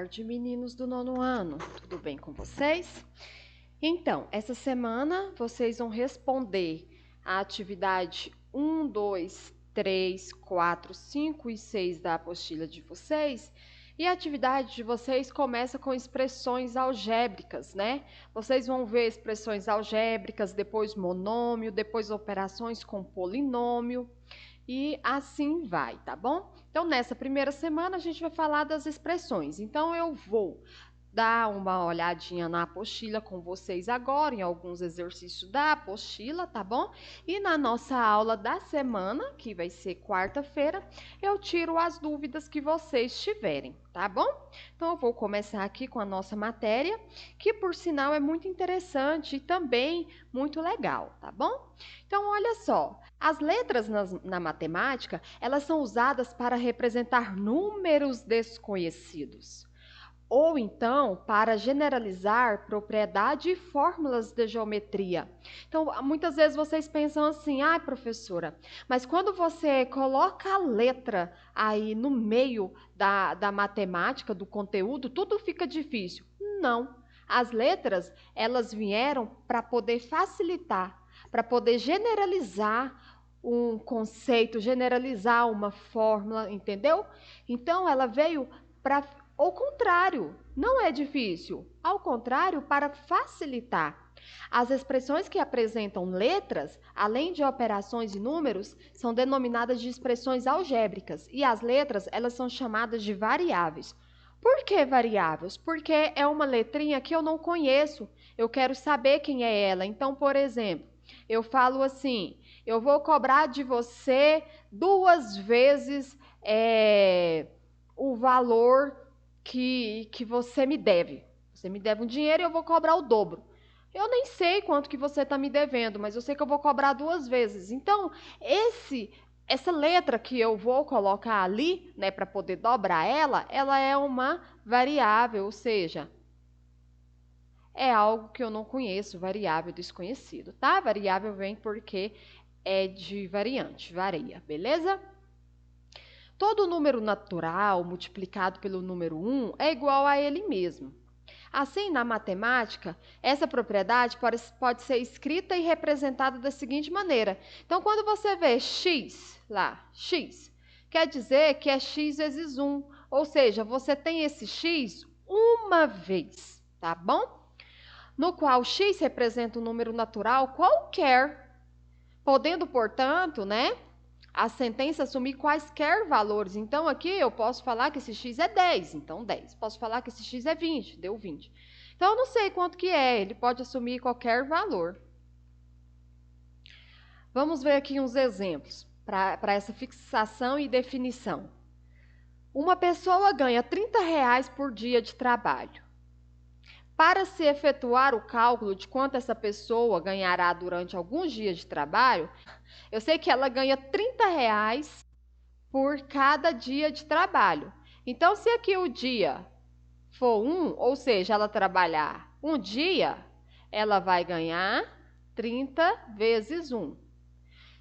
tarde, meninos do nono ano. Tudo bem com vocês? Então, essa semana vocês vão responder a atividade 1, 2, 3, 4, 5 e 6 da apostila de vocês. E a atividade de vocês começa com expressões algébricas, né? Vocês vão ver expressões algébricas, depois monômio, depois operações com polinômio. E assim vai, tá bom? Então, nessa primeira semana, a gente vai falar das expressões. Então, eu vou dar uma olhadinha na apostila com vocês agora, em alguns exercícios da apostila, tá bom? E na nossa aula da semana, que vai ser quarta-feira, eu tiro as dúvidas que vocês tiverem, tá bom? Então, eu vou começar aqui com a nossa matéria, que por sinal é muito interessante e também muito legal, tá bom? Então, olha só, as letras na matemática, elas são usadas para representar números desconhecidos, ou então para generalizar propriedade e fórmulas de geometria. Então, muitas vezes vocês pensam assim, professora, mas quando você coloca a letra aí no meio da matemática, do conteúdo, tudo fica difícil. Não, as letras, elas vieram para poder facilitar, para poder generalizar um conceito, generalizar uma fórmula, entendeu? Então, ela veio para ao contrário, não é difícil. Ao contrário, para facilitar. As expressões que apresentam letras, além de operações e números, são denominadas de expressões algébricas. E as letras, elas são chamadas de variáveis. Por que variáveis? Porque é uma letrinha que eu não conheço. Eu quero saber quem é ela. Então, por exemplo, eu falo assim, eu vou cobrar de você 2 vezes o valor que você me deve. Você me deve um dinheiro e eu vou cobrar o dobro. Eu nem sei quanto que você está me devendo, mas eu sei que eu vou cobrar 2 vezes. Então, essa letra que eu vou colocar ali, né, para poder dobrar ela é uma variável, ou seja, é algo que eu não conheço, variável desconhecido, tá? Variável vem porque é de variante, varia, beleza? Todo número natural multiplicado pelo número 1 é igual a ele mesmo. Assim, na matemática, essa propriedade pode ser escrita e representada da seguinte maneira. Então, quando você vê x lá, x, quer dizer que é x vezes 1. Ou seja, você tem esse x uma vez, tá bom? No qual x representa um número natural qualquer, podendo, portanto, né, a sentença assumir quaisquer valores. Então, aqui eu posso falar que esse x é 10, então 10. Posso falar que esse x é 20, deu 20. Então, eu não sei quanto que é, ele pode assumir qualquer valor. Vamos ver aqui uns exemplos para essa fixação e definição. Uma pessoa ganha R$ 30 por dia de trabalho. Para se efetuar o cálculo de quanto essa pessoa ganhará durante alguns dias de trabalho, eu sei que ela ganha R$ 30 por cada dia de trabalho. Então, se aqui o dia for 1, ou seja, ela trabalhar um dia, ela vai ganhar 30 vezes 1.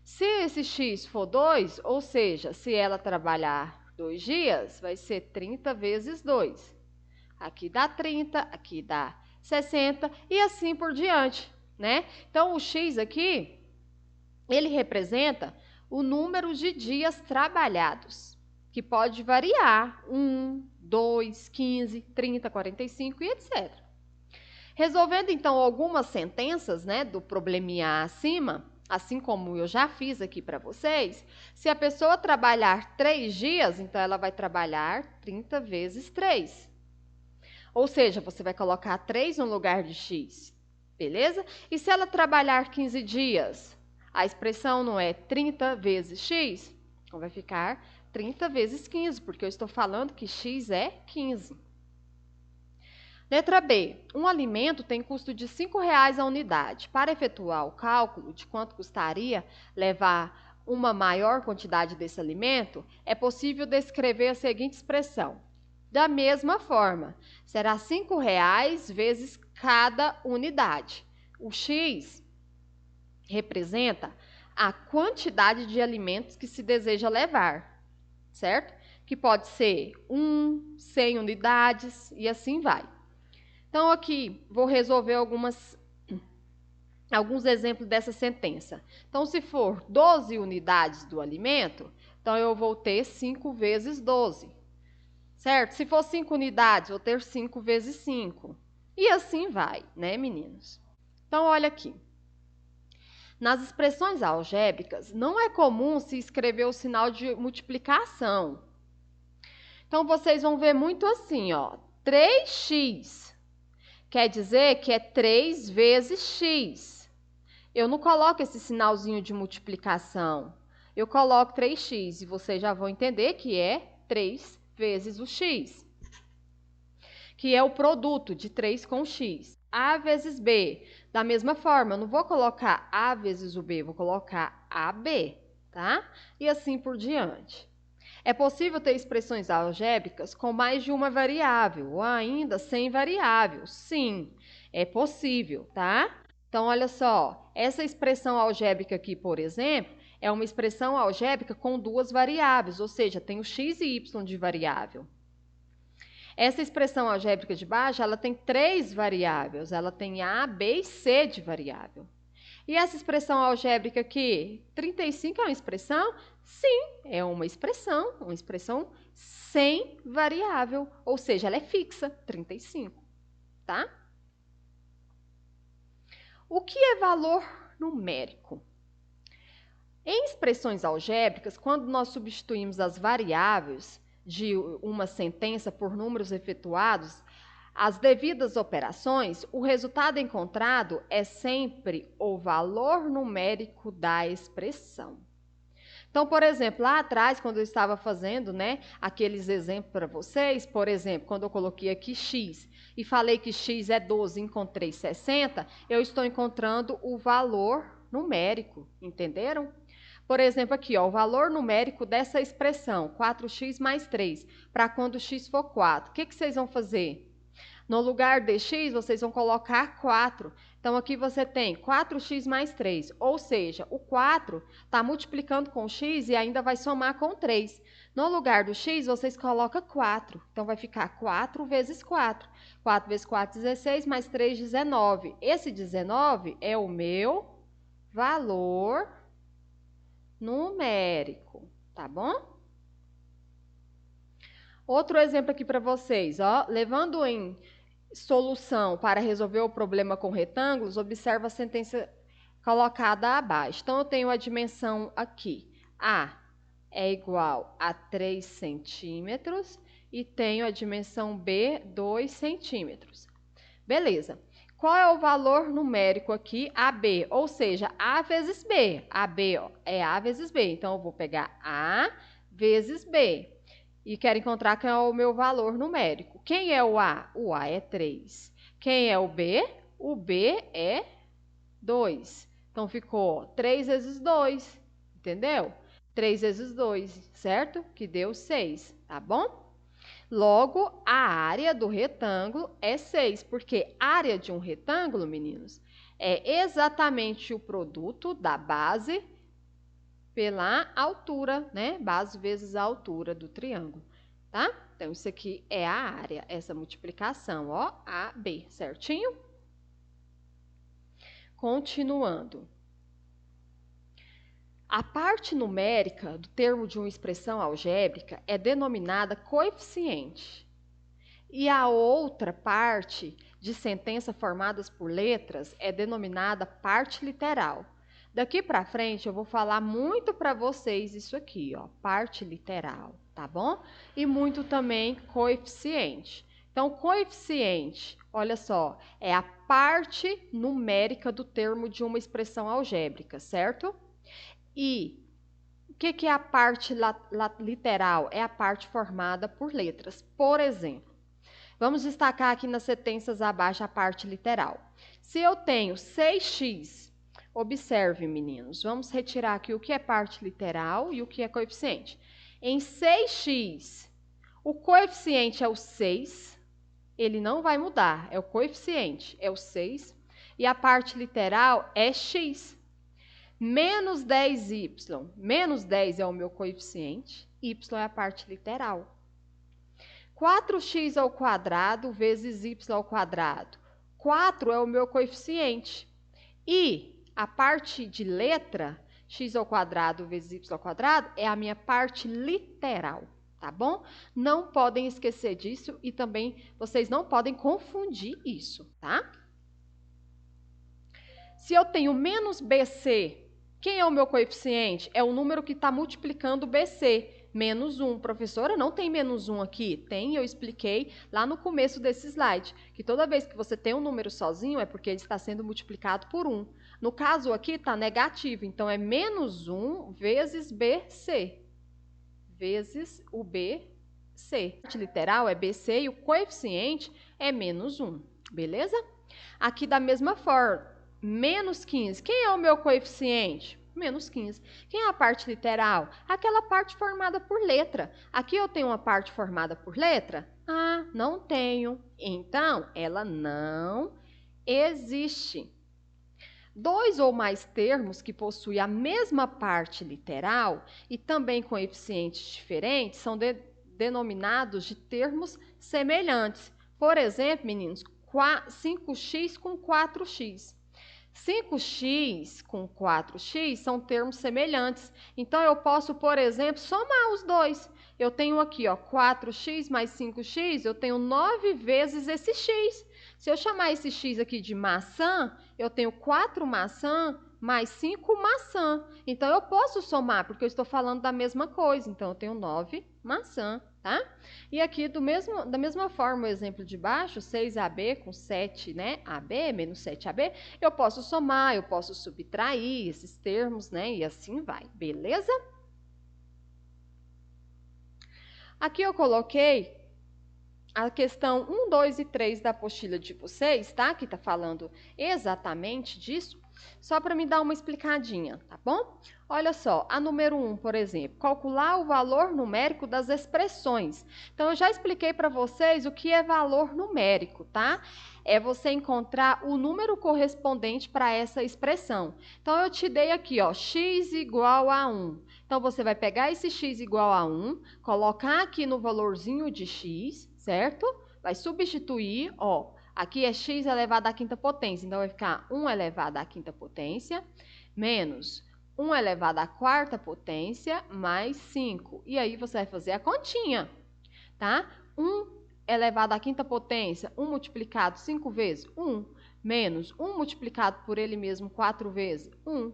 Se esse x for 2, ou seja, se ela trabalhar 2 dias, vai ser 30 vezes 2. Aqui dá 30, aqui dá 60 e assim por diante, né? Então, o x aqui, ele representa o número de dias trabalhados, que pode variar, 1, 2, 15, 30, 45 e etc. Resolvendo, então, algumas sentenças, né, do probleminha acima, assim como eu já fiz aqui para vocês, se a pessoa trabalhar 3 dias, então ela vai trabalhar 30 vezes 3. Ou seja, você vai colocar 3 no lugar de x, beleza? E se ela trabalhar 15 dias, a expressão não é 30 vezes x? Então, vai ficar 30 vezes 15, porque eu estou falando que x é 15. Letra B. Um alimento tem custo de R$ 5,00 a unidade. Para efetuar o cálculo de quanto custaria levar uma maior quantidade desse alimento, é possível descrever a seguinte expressão. Da mesma forma, será R$ 5,00 vezes cada unidade. O x representa a quantidade de alimentos que se deseja levar, certo? que pode ser 1, 100 unidades e assim vai. Então, aqui, vou resolver alguns exemplos dessa sentença. Então, se for 12 unidades do alimento, então eu vou ter 5 vezes 12, certo? Se for 5 unidades, vou ter 5 vezes 5. E assim vai, né, meninos? Então, olha aqui. Nas expressões algébricas, não é comum se escrever o sinal de multiplicação. Então, vocês vão ver muito assim, ó, 3x quer dizer que é 3 vezes x. Eu não coloco esse sinalzinho de multiplicação. Eu coloco 3x e vocês já vão entender que é 3 vezes o x, que é o produto de 3 com x. A vezes B. Da mesma forma, eu não vou colocar A vezes o B, vou colocar AB, tá? E assim por diante. É possível ter expressões algébricas com mais de uma variável, ou ainda sem variável. Sim, é possível, tá? Então, olha só, essa expressão algébrica aqui, por exemplo, é uma expressão algébrica com duas variáveis, ou seja, tem o x e y de variável. Essa expressão algébrica de baixo, ela tem 3 variáveis, ela tem A, B e C de variável. E essa expressão algébrica aqui, 35 é uma expressão? Sim, é uma expressão sem variável, ou seja, ela é fixa, 35, tá? O que é valor numérico? Em expressões algébricas, quando nós substituímos as variáveis de uma sentença por números efetuados, as devidas operações, o resultado encontrado é sempre o valor numérico da expressão. Então, por exemplo, lá atrás, quando eu estava fazendo, né, aqueles exemplos para vocês, por exemplo, quando eu coloquei aqui x e falei que x é 12 e encontrei 60, eu estou encontrando o valor numérico, entenderam? Por exemplo, aqui, ó, o valor numérico dessa expressão, 4x mais 3, para quando x for 4. O que vocês vão fazer? No lugar de x, vocês vão colocar 4. Então, aqui você tem 4x mais 3, ou seja, o 4 está multiplicando com x e ainda vai somar com 3. No lugar do x, vocês colocam 4. Então, vai ficar 4 vezes 4. 4 vezes 4, 16, mais 3, 19. Esse 19 é o meu valor numérico, tá bom? Outro exemplo aqui para vocês, ó, levando em solução para resolver o problema com retângulos, observa a sentença colocada abaixo. Então, eu tenho a dimensão aqui, A é igual a 3 centímetros e tenho a dimensão B, 2 centímetros. Beleza. Qual é o valor numérico aqui? AB, ou seja, A vezes B. AB ó, é A vezes B. Então, eu vou pegar A vezes B. E quero encontrar quem é o meu valor numérico. Quem é o A? O A é 3. Quem é o B? O B é 2. Então, ficou 3 vezes 2, entendeu? 3 vezes 2, certo? Que deu 6, tá bom? Logo, a área do retângulo é 6, porque área de um retângulo, meninos, é exatamente o produto da base pela altura, né? Base vezes a altura do triângulo, tá? Então, isso aqui é a área, essa multiplicação, ó, AB, certinho? Continuando. A parte numérica do termo de uma expressão algébrica é denominada coeficiente. E a outra parte de sentença formadas por letras é denominada parte literal. Daqui para frente eu vou falar muito para vocês isso aqui, ó, parte literal, tá bom? E muito também coeficiente. Então, coeficiente, olha só, é a parte numérica do termo de uma expressão algébrica, certo? E o que é a parte literal? É a parte formada por letras. Por exemplo, vamos destacar aqui nas sentenças abaixo a parte literal. Se eu tenho 6x, observe, meninos, vamos retirar aqui o que é parte literal e o que é coeficiente. Em 6x, o coeficiente é o 6, ele não vai mudar, é o coeficiente, é o 6, e a parte literal é x. Menos 10y. Menos 10 é o meu coeficiente, y é a parte literal. 4x ao quadrado vezes y ao quadrado. 4 é o meu coeficiente. E a parte de letra, x ao quadrado vezes y ao quadrado, é a minha parte literal, tá bom? Não podem esquecer disso e também vocês não podem confundir isso, tá? Se eu tenho menos BC, quem é o meu coeficiente? É o número que está multiplicando BC. Menos 1. Professora, não tem menos 1 aqui? Tem, eu expliquei lá no começo desse slide, que toda vez que você tem um número sozinho é porque ele está sendo multiplicado por 1. No caso aqui está negativo, então é menos 1 vezes BC, vezes o BC. A parte literal é BC e o coeficiente é menos 1, beleza? Aqui da mesma forma, menos 15. Quem é o meu coeficiente? Menos 15. Quem é a parte literal? Aquela parte formada por letra. Aqui eu tenho uma parte formada por letra? Ah, não tenho. Então, ela não existe. Dois ou mais termos que possuem a mesma parte literal e também coeficientes diferentes são denominados de termos semelhantes. Por exemplo, meninos, 5x com 4x. 5x com 4x são termos semelhantes. Então, eu posso, por exemplo, somar os dois. Eu tenho aqui, ó, 4x mais 5x, eu tenho 9 vezes esse x. Se eu chamar esse x aqui de maçã, eu tenho 4 maçã mais 5 maçã. Então, eu posso somar, porque eu estou falando da mesma coisa. Então, eu tenho 9 maçã, tá? E aqui, da mesma forma, o exemplo de baixo, 6AB com 7, né? AB menos 7AB, eu posso somar, eu posso subtrair esses termos, né? E assim vai, beleza? Aqui eu coloquei a questão 1, 2 e 3 da apostila de vocês, tá? Que tá falando exatamente disso, só para me dar uma explicadinha, tá bom? Olha só, a número 1, por exemplo, calcular o valor numérico das expressões. Então, eu já expliquei para vocês o que é valor numérico, tá? É você encontrar o número correspondente para essa expressão. Então, eu te dei aqui, ó, x igual a 1. Então, você vai pegar esse x igual a 1, colocar aqui no valorzinho de x, certo? Vai substituir, ó, aqui é x elevado à quinta potência, então vai ficar 1 elevado à quinta potência, menos 1 elevado à quarta potência, mais 5. E aí você vai fazer a continha, tá? 1 elevado à quinta potência, 1 multiplicado 5 vezes, 1, menos 1 multiplicado por ele mesmo 4 vezes, 1,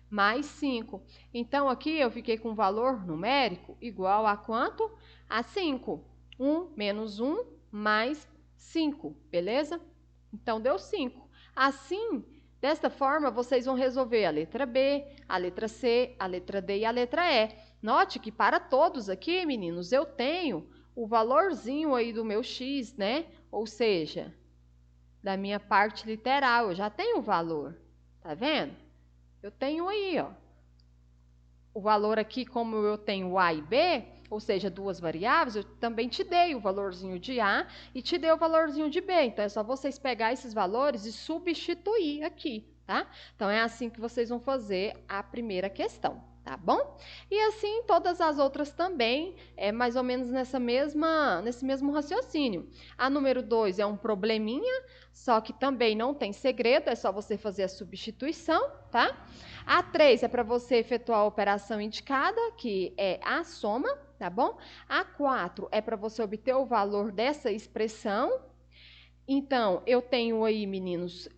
mais 5. Então, aqui eu fiquei com um valor numérico igual a quanto? A 5. 1 menos 1 mais 5, beleza? Então, deu 5. Assim, desta forma, vocês vão resolver a letra B, a letra C, a letra D e a letra E. Note que para todos aqui, meninos, eu tenho o valorzinho aí do meu x, né? Ou seja, da minha parte literal, eu já tenho o valor, tá vendo? Eu tenho aí, ó, o valor aqui, como eu tenho A e B, ou seja, duas variáveis, eu também te dei o valorzinho de A e te dei o valorzinho de B. Então, é só vocês pegar esses valores e substituir aqui, tá? Então, é assim que vocês vão fazer a primeira questão, tá bom? E assim, todas as outras também, é mais ou menos nesse mesmo raciocínio. A número 2 é um probleminha, só que também não tem segredo, é só você fazer a substituição, tá? A 3 é para você efetuar a operação indicada, que é a soma, tá bom? A 4 é para você obter o valor dessa expressão. Então, eu tenho aí, meninos,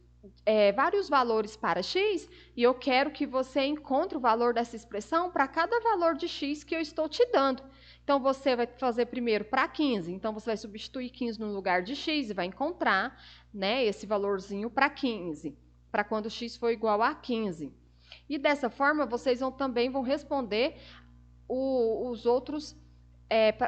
vários valores para x, e eu quero que você encontre o valor dessa expressão para cada valor de x que eu estou te dando. Então, você vai fazer primeiro para 15. Então, você vai substituir 15 no lugar de x e vai encontrar, né, esse valorzinho para 15, para quando x for igual a 15. E dessa forma, vocês também vão responder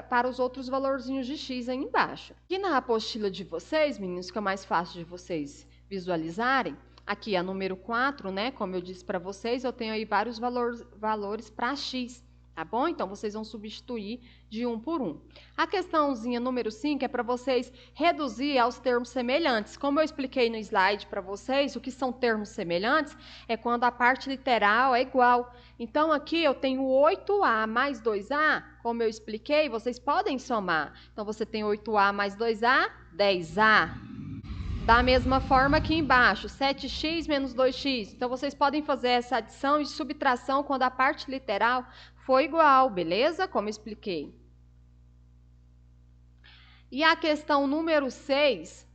para os outros valorzinhos de x aí embaixo. Aqui na apostila de vocês, meninos, que é mais fácil de vocês visualizarem, aqui a número 4, né? Como eu disse para vocês, eu tenho aí vários valores para x, tá bom? Então, vocês vão substituir de um por um. A questãozinha número 5 é para vocês reduzir aos termos semelhantes. Como eu expliquei no slide para vocês, o que são termos semelhantes é quando a parte literal é igual. Então, aqui eu tenho 8A mais 2A, como eu expliquei, vocês podem somar. Então, você tem 8A mais 2A, 10A. Da mesma forma aqui embaixo, 7x menos 2x. Então, vocês podem fazer essa adição e subtração quando a parte literal for igual, beleza? Como eu expliquei. E a questão número 6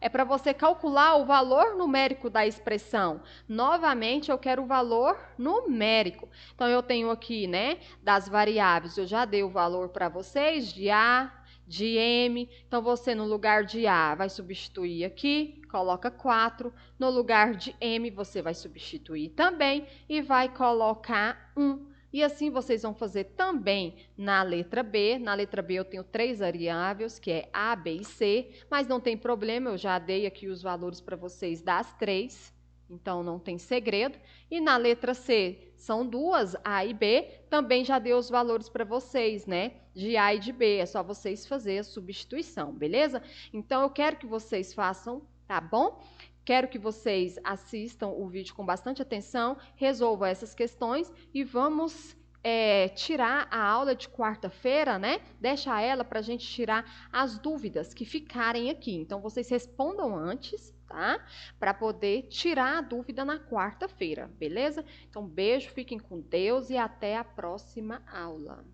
é para você calcular o valor numérico da expressão. Novamente, eu quero o valor numérico. Então, eu tenho aqui, né, das variáveis, eu já dei o valor para vocês de A, de M. Então, você no lugar de A vai substituir aqui, coloca 4. No lugar de M, você vai substituir também e vai colocar 1. E assim vocês vão fazer também na letra B. Na letra B eu tenho 3 variáveis, que é A, B e C, mas não tem problema, eu já dei aqui os valores para vocês das 3, então não tem segredo. E na letra C são 2, A e B, também já dei os valores para vocês, né? De A e de B, é só vocês fazerem a substituição, beleza? Então eu quero que vocês façam, tá bom? Quero que vocês assistam o vídeo com bastante atenção, resolvam essas questões e vamos tirar a aula de quarta-feira, né? Deixa ela para a gente tirar as dúvidas que ficarem aqui. Então, vocês respondam antes, tá? Para poder tirar a dúvida na quarta-feira, beleza? Então, beijo, fiquem com Deus e até a próxima aula.